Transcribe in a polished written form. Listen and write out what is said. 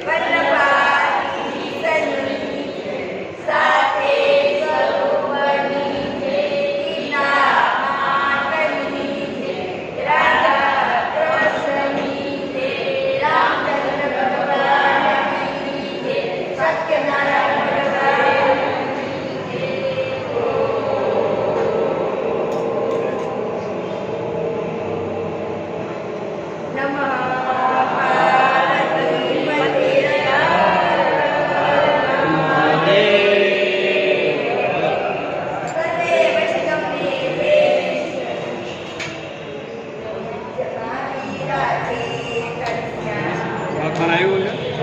વલ્લભાની સની સાથે સરોવરની છે ગીતા માટની છે રાધા કૃષ્ણની છે રામચંદ્ર ભગવાનની છે સત્યનારાયણ ભગવાનની છે નમઃ પાર્વતી આવ્યું છે.